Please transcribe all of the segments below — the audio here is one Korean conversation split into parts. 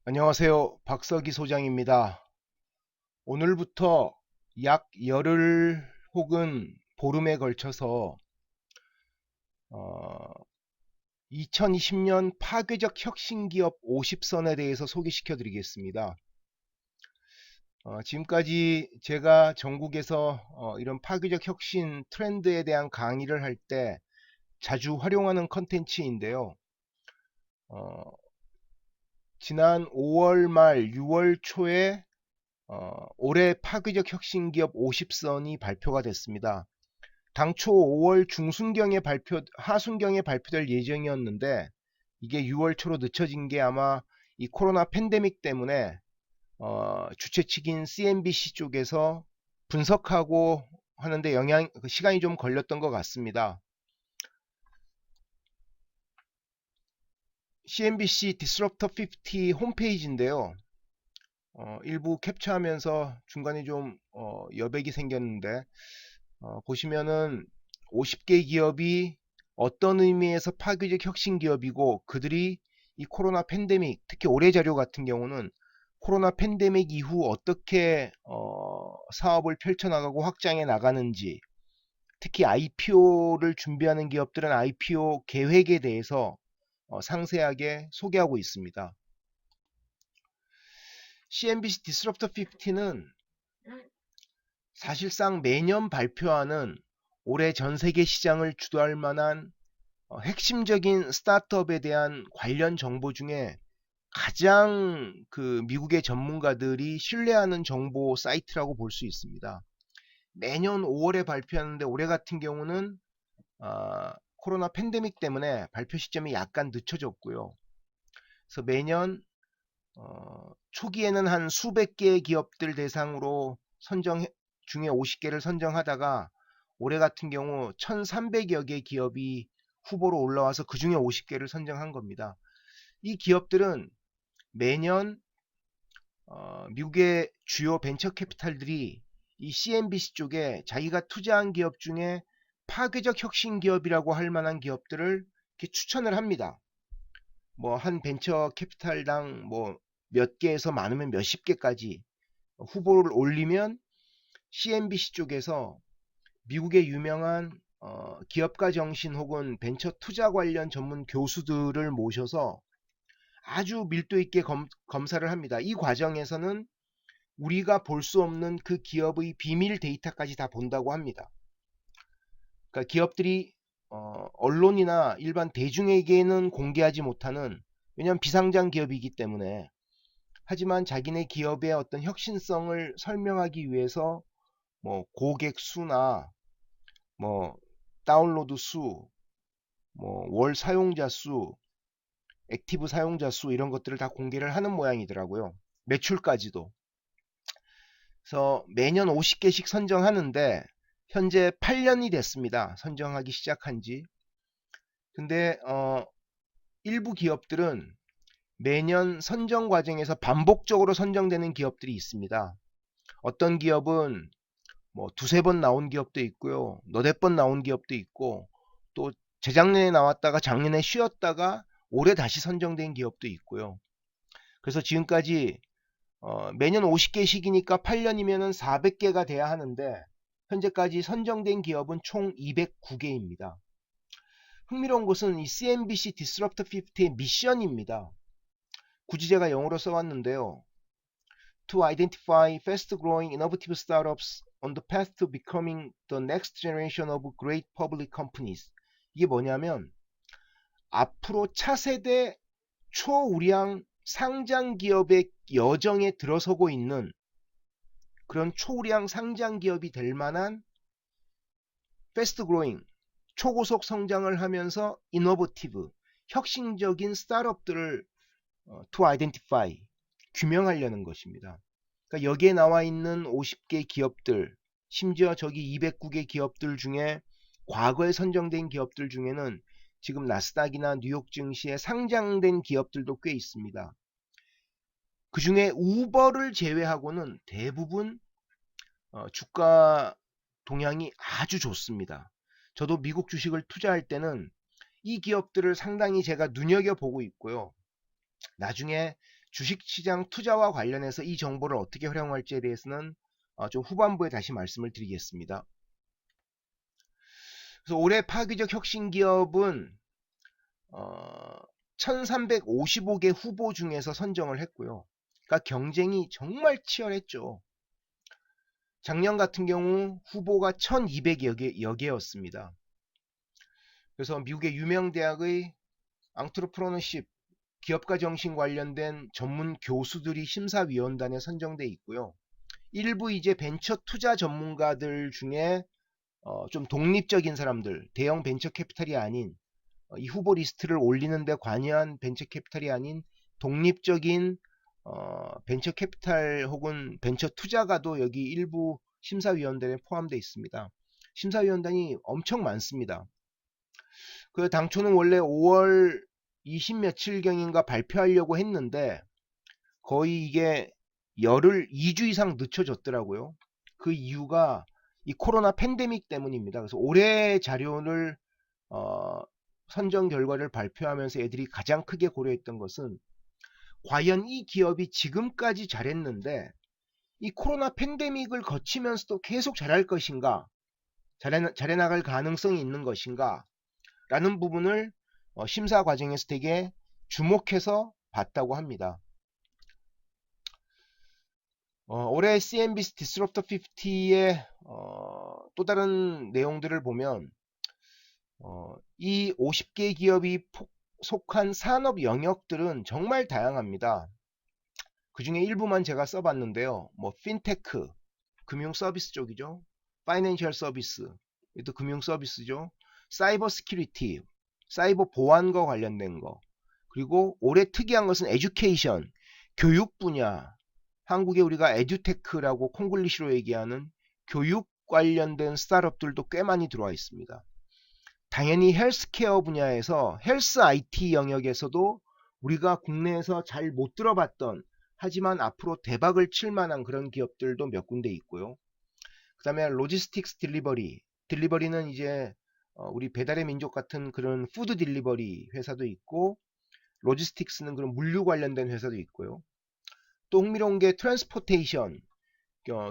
안녕하세요. 박서기 소장입니다. 오늘부터 약 열흘 혹은 보름에 걸쳐서 2020년 파괴적 혁신기업 50선에 대해서 소개시켜 드리겠습니다. 지금까지 제가 전국에서 이런 파괴적 혁신 트렌드에 대한 강의를 할 때 자주 활용하는 컨텐츠인데요. 어, 지난 5월 말 6월 초에 올해 파괴적 혁신기업 50선이 발표가 됐습니다. 당초 5월 중순경에 하순경에 발표될 예정이었는데 이게 6월 초로 늦춰진 게 아마 이 코로나 팬데믹 때문에 주최 측인 CNBC 쪽에서 분석하고 하는데 시간이 좀 걸렸던 것 같습니다. CNBC Disruptor 50 홈페이지인데요. 일부 캡처하면서 중간에 좀 여백이 생겼는데 보시면은 50개 기업이 어떤 의미에서 파괴적 혁신 기업이고 그들이 이 코로나 팬데믹, 특히 올해 자료 같은 경우는 코로나 팬데믹 이후 어떻게 사업을 펼쳐나가고 확장해 나가는지, 특히 IPO를 준비하는 기업들은 IPO 계획에 대해서 상세하게 소개하고 있습니다. CNBC 디스럽터 50는 사실상 매년 발표하는 올해 전 세계 시장을 주도할 만한 핵심적인 스타트업에 대한 관련 정보 중에 가장 그 미국의 전문가들이 신뢰하는 정보 사이트라고 볼 수 있습니다. 매년 5월에 발표하는데 올해 같은 경우는 코로나 팬데믹 때문에 발표 시점이 약간 늦춰졌고요. 그래서 매년 초기에는 한 수백 개의 기업들 대상으로 선정 중에 50개를 선정하다가 올해 같은 경우 1300여 개 기업이 후보로 올라와서 그 중에 50개를 선정한 겁니다. 이 기업들은 매년 미국의 주요 벤처 캐피탈들이 이 CNBC 쪽에 자기가 투자한 기업 중에 파괴적 혁신 기업이라고 할 만한 기업들을 이렇게 추천을 합니다. 뭐 한 벤처 캐피탈당 뭐 몇 개에서 많으면 몇십 개까지 후보를 올리면 CNBC 쪽에서 미국의 유명한 기업가 정신 혹은 벤처 투자 관련 전문 교수들을 모셔서 아주 밀도 있게 검사를 합니다. 이 과정에서는 우리가 볼 수 없는 그 기업의 비밀 데이터까지 다 본다고 합니다. 그러니까 기업들이 언론이나 일반 대중에게는 공개하지 못하는, 왜냐하면 비상장 기업이기 때문에, 하지만 자기네 기업의 어떤 혁신성을 설명하기 위해서 뭐 고객 수나 뭐 다운로드 수, 뭐 월 사용자 수, 액티브 사용자 수 이런 것들을 다 공개를 하는 모양이더라고요. 매출까지도. 그래서 매년 50개씩 선정하는데 현재 8년이 됐습니다. 선정하기 시작한 지. 근데 일부 기업들은 매년 선정 과정에서 반복적으로 선정되는 기업들이 있습니다. 어떤 기업은 뭐 두세 번 나온 기업도 있고요. 너댓 번 나온 기업도 있고, 또 재작년에 나왔다가 작년에 쉬었다가 올해 다시 선정된 기업도 있고요. 그래서 지금까지 매년 50개씩이니까 8년이면 400개가 돼야 하는데 현재까지 선정된 기업은 총 209개입니다. 흥미로운 것은 이 CNBC Disruptor 50의 미션입니다. 굳이 제가 영어로 써왔는데요. To identify fast-growing innovative startups on the path to becoming the next generation of great public companies. 이게 뭐냐면 앞으로 차세대 초우량 상장 기업의 여정에 들어서고 있는 그런 초우량 상장 기업이 될 만한 패스트 그로잉, 초고속 성장을 하면서 이노버티브, 혁신적인 스타트업들을 to identify, 규명하려는 것입니다. 그러니까 여기에 나와 있는 50개 기업들, 심지어 저기 209개 기업들 중에 과거에 선정된 기업들 중에는 지금 나스닥이나 뉴욕 증시에 상장된 기업들도 꽤 있습니다. 그 중에 우버를 제외하고는 대부분 주가 동향이 아주 좋습니다. 저도 미국 주식을 투자할 때는 이 기업들을 상당히 제가 눈여겨보고 있고요. 나중에 주식시장 투자와 관련해서 이 정보를 어떻게 활용할지에 대해서는 좀 후반부에 다시 말씀을 드리겠습니다. 그래서 올해 파괴적 혁신 기업은 1355개 후보 중에서 선정을 했고요. 그러니까 경쟁이 정말 치열했죠. 작년 같은 경우 후보가 1200여 개였습니다. 그래서 미국의 유명 대학의 앙트로프로너십 기업가 정신 관련된 전문 교수들이 심사위원단에 선정돼 있고요. 일부 이제 벤처 투자 전문가들 중에 좀 독립적인 사람들, 대형 벤처 캐피탈이 아닌 이 후보 리스트를 올리는데 관여한 벤처 캐피탈이 아닌 독립적인 벤처 캐피탈 혹은 벤처 투자가도 여기 일부 심사위원단에 포함되어 있습니다. 심사위원단이 엄청 많습니다. 그 당초는 원래 5월 20 며칠경인가 발표하려고 했는데 거의 이게 열흘 2주 이상 늦춰졌더라고요. 그 이유가 이 코로나 팬데믹 때문입니다. 그래서 올해 자료를 선정 결과를 발표하면서 애들이 가장 크게 고려했던 것은 과연 이 기업이 지금까지 잘했는데 이 코로나 팬데믹을 거치면서도 계속 잘할 것인가, 잘해 나갈 가능성이 있는 것인가 라는 부분을 심사 과정에서 되게 주목해서 봤다고 합니다. 올해 CNBC Disruptor 50의 또 다른 내용들을 보면 이 50개 기업이 속한 산업 영역들은 정말 다양합니다. 그 중에 일부만 제가 써봤는데요. 뭐 핀테크, 금융 서비스 쪽이죠. 파이낸셜 서비스, 이것도 금융 서비스죠. 사이버 시큐리티, 사이버 보안과 관련된 거. 그리고 올해 특이한 것은 에듀케이션, 교육 분야. 한국에 우리가 에듀테크라고 콩글리시로 얘기하는 교육 관련된 스타트업들도 꽤 많이 들어와 있습니다. 당연히 헬스케어 분야에서 헬스 IT 영역에서도 우리가 국내에서 잘 못 들어봤던 하지만 앞으로 대박을 칠 만한 그런 기업들도 몇 군데 있고요. 그 다음에 로지스틱스 딜리버리는 이제 우리 배달의 민족 같은 그런 푸드 딜리버리 회사도 있고 로지스틱스는 그런 물류 관련된 회사도 있고요. 또 흥미로운 게 트랜스포테이션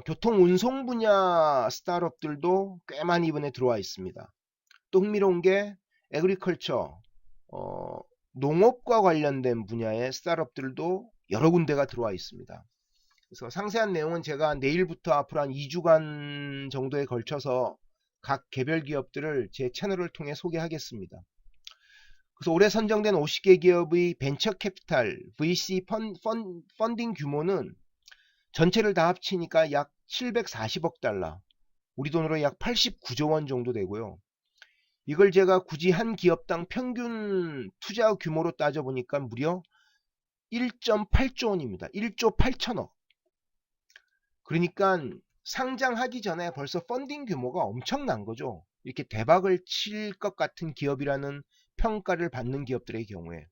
교통 운송 분야 스타트업들도 꽤 많이 이번에 들어와 있습니다. 또 흥미로운 게 에그리컬처 농업과 관련된 분야의 스타트업들도 여러 군데가 들어와 있습니다. 그래서 상세한 내용은 제가 내일부터 앞으로 한 2주간 정도에 걸쳐서 각 개별 기업들을 제 채널을 통해 소개하겠습니다. 그래서 올해 선정된 50개 기업의 벤처 캐피탈 VC 펀딩 규모는 전체를 다 합치니까 약 740억 달러, 우리 돈으로 약 89조 원 정도 되고요. 이걸 제가 굳이 한 기업당 평균 투자 규모로 따져보니까 무려 1.8조 원입니다. 1조 8천억. 그러니까 상장하기 전에 벌써 펀딩 규모가 엄청난 거죠. 이렇게 대박을 칠 것 같은 기업이라는 평가를 받는 기업들의 경우에.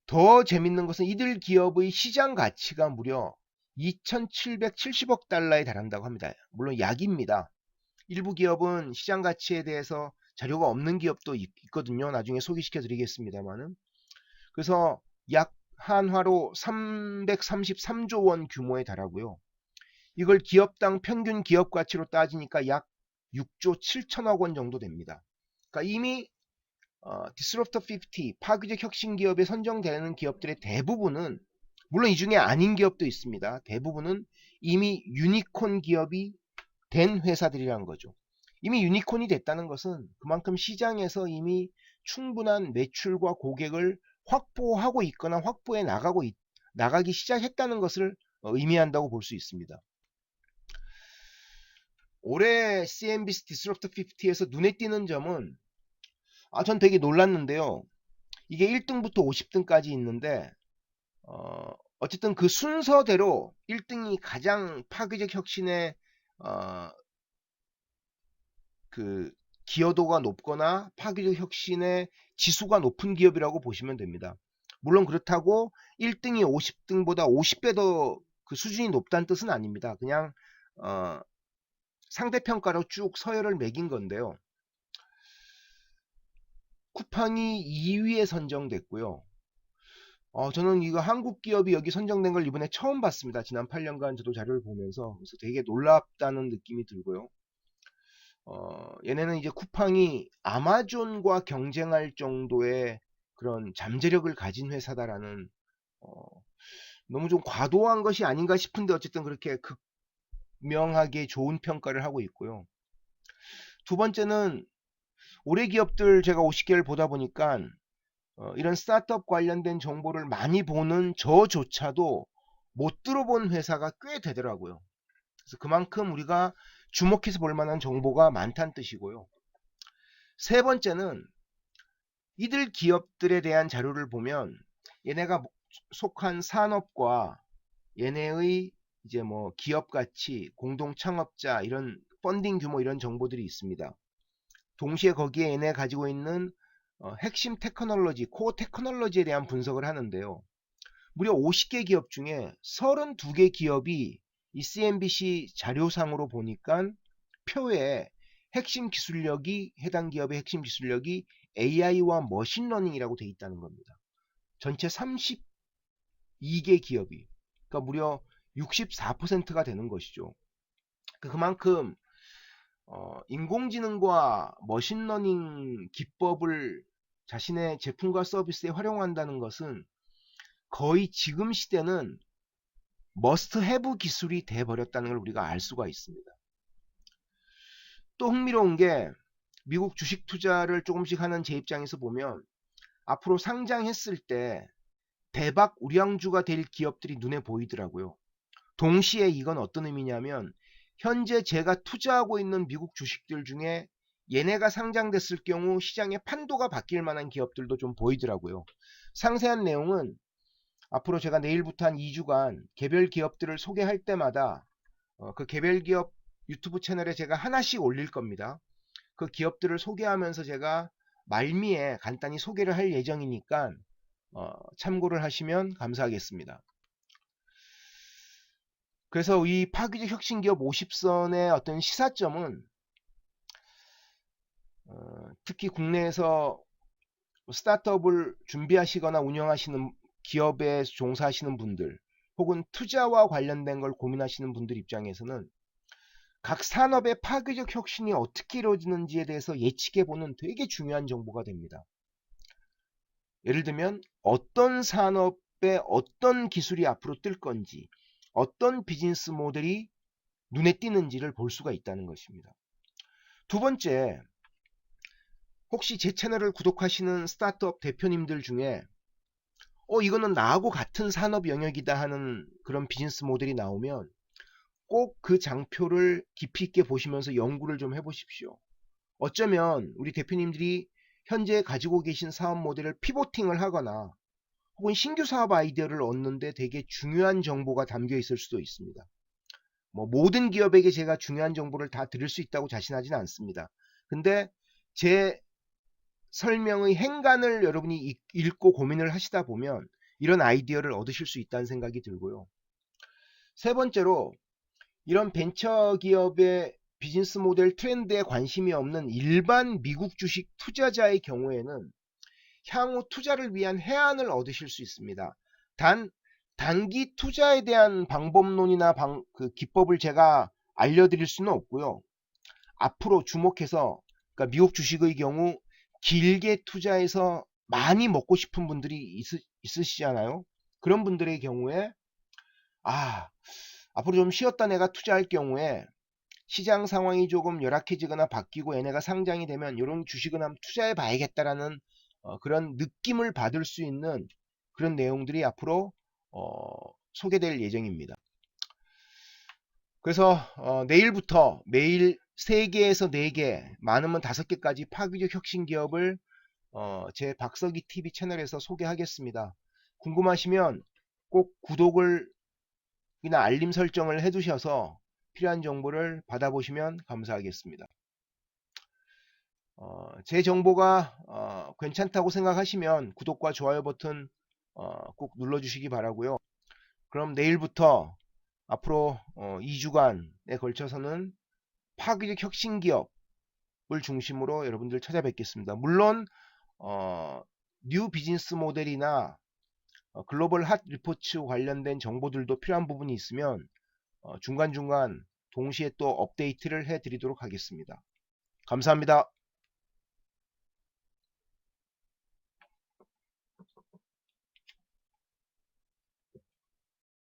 더 재밌는 것은 이들 기업의 시장 가치가 무려 2,770억 달러에 달한다고 합니다. 물론 약입니다. 일부 기업은 시장 가치에 대해서 자료가 없는 기업도 있거든요. 나중에 소개시켜 드리겠습니다만은. 그래서 약 한화로 333조 원 규모에 달하고요. 이걸 기업당 평균 기업 가치로 따지니까 약 6조 7천억 원 정도 됩니다. 그러니까 이미 디스럽터 50 파괴적 혁신 기업에 선정되는 기업들의 대부분은 물론 이 중에 아닌 기업도 있습니다. 대부분은 이미 유니콘 기업이 된 회사들이라는 거죠. 이미 유니콘이 됐다는 것은 그만큼 시장에서 이미 충분한 매출과 고객을 확보하고 있거나 확보해 나가기 시작했다는 것을 의미한다고 볼 수 있습니다. 올해 CNBC Disruptor 50에서 눈에 띄는 점은 전 되게 놀랐는데요. 이게 1등부터 50등까지 있는데 어쨌든 그 순서대로 1등이 가장 파괴적 혁신의 그 기여도가 높거나 파괴적 혁신의 지수가 높은 기업이라고 보시면 됩니다. 물론 그렇다고 1등이 50등보다 50배 더 그 수준이 높다는 뜻은 아닙니다. 그냥 상대평가로 쭉 서열을 매긴 건데요. 쿠팡이 2위에 선정됐고요. 저는 이거 한국 기업이 여기 선정된 걸 이번에 처음 봤습니다. 지난 8년간 저도 자료를 보면서. 그래서 되게 놀랍다는 느낌이 들고요. 얘네는 이제 쿠팡이 아마존과 경쟁할 정도의 그런 잠재력을 가진 회사다라는, 어, 너무 좀 과도한 것이 아닌가 싶은데 어쨌든 그렇게 극명하게 좋은 평가를 하고 있고요. 두 번째는 올해 기업들 제가 50개를 보다 보니까 이런 스타트업 관련된 정보를 많이 보는 저조차도 못 들어본 회사가 꽤 되더라고요. 그래서 그만큼 우리가 주목해서 볼 만한 정보가 많다는 뜻이고요. 세 번째는 이들 기업들에 대한 자료를 보면 얘네가 속한 산업과 얘네의 이제 뭐 기업 가치, 공동 창업자, 이런 펀딩 규모, 이런 정보들이 있습니다. 동시에 거기에 얘네 가지고 있는 핵심 테크놀로지, 코어 테크놀로지에 대한 분석을 하는데요. 무려 50개 기업 중에 32개 기업이 이 CNBC 자료상으로 보니까 표에 핵심 기술력이, 해당 기업의 핵심 기술력이 AI와 머신러닝이라고 돼 있다는 겁니다. 전체 32개 기업이, 그러니까 무려 64%가 되는 것이죠. 그만큼 인공지능과 머신러닝 기법을 자신의 제품과 서비스에 활용한다는 것은 거의 지금 시대는 머스트 해브 기술이 돼 버렸다는 걸 우리가 알 수가 있습니다. 또 흥미로운 게 미국 주식 투자를 조금씩 하는 제 입장에서 보면 앞으로 상장했을 때 대박 우량주가 될 기업들이 눈에 보이더라고요. 동시에 이건 어떤 의미냐면 현재 제가 투자하고 있는 미국 주식들 중에 얘네가 상장됐을 경우 시장의 판도가 바뀔 만한 기업들도 좀 보이더라고요. 상세한 내용은 앞으로 제가 내일부터 한 2주간 개별 기업들을 소개할 때마다 그 개별 기업 유튜브 채널에 제가 하나씩 올릴 겁니다. 그 기업들을 소개하면서 제가 말미에 간단히 소개를 할 예정이니까 참고를 하시면 감사하겠습니다. 그래서 이 파괴적 혁신기업 50선의 어떤 시사점은 특히 국내에서 스타트업을 준비하시거나 운영하시는 기업에 종사하시는 분들, 혹은 투자와 관련된 걸 고민하시는 분들 입장에서는 각 산업의 파괴적 혁신이 어떻게 이루어지는지에 대해서 예측해보는 되게 중요한 정보가 됩니다. 예를 들면 어떤 산업에 어떤 기술이 앞으로 뜰 건지, 어떤 비즈니스 모델이 눈에 띄는지를 볼 수가 있다는 것입니다. 두 번째, 혹시 제 채널을 구독하시는 스타트업 대표님들 중에 이거는 나하고 같은 산업 영역이다 하는 그런 비즈니스 모델이 나오면 꼭 그 장표를 깊이 있게 보시면서 연구를 좀 해보십시오. 어쩌면 우리 대표님들이 현재 가지고 계신 사업 모델을 피보팅을 하거나 혹은 신규 사업 아이디어를 얻는데 되게 중요한 정보가 담겨 있을 수도 있습니다. 뭐 모든 기업에게 제가 중요한 정보를 다 드릴 수 있다고 자신하지는 않습니다. 근데 제 설명의 행간을 여러분이 읽고 고민을 하시다 보면 이런 아이디어를 얻으실 수 있다는 생각이 들고요. 세 번째로, 이런 벤처 기업의 비즈니스 모델 트렌드에 관심이 없는 일반 미국 주식 투자자의 경우에는 향후 투자를 위한 해안을 얻으실 수 있습니다. 단 단기 투자에 대한 방법론이나 그 기법을 제가 알려드릴 수는 없고요. 앞으로 주목해서, 그러니까 미국 주식의 경우 길게 투자해서 많이 먹고 싶은 분들이 있으시잖아요. 그런 분들의 경우에 앞으로 좀 쉬었다 내가 투자할 경우에 시장 상황이 조금 열악해지거나 바뀌고 얘네가 상장이 되면 이런 주식은 한번 투자해 봐야겠다라는 그런 느낌을 받을 수 있는 그런 내용들이 앞으로 소개될 예정입니다. 그래서 내일부터 매일 3개에서 4개, 많으면 5개까지 파괴적 혁신 기업을 제 박서기 TV 채널에서 소개하겠습니다. 궁금하시면 꼭 구독을 이나 알림 설정을 해두셔서 필요한 정보를 받아보시면 감사하겠습니다. 제 정보가 괜찮다고 생각하시면 구독과 좋아요 버튼 꼭 눌러주시기 바라고요. 그럼 내일부터 앞으로 2주간에 걸쳐서는 파괴적 혁신 기업을 중심으로 여러분들 찾아뵙겠습니다. 물론 뉴 비즈니스 모델이나 글로벌 핫 리포츠 관련된 정보들도 필요한 부분이 있으면 중간중간 동시에 또 업데이트를 해 드리도록 하겠습니다. 감사합니다.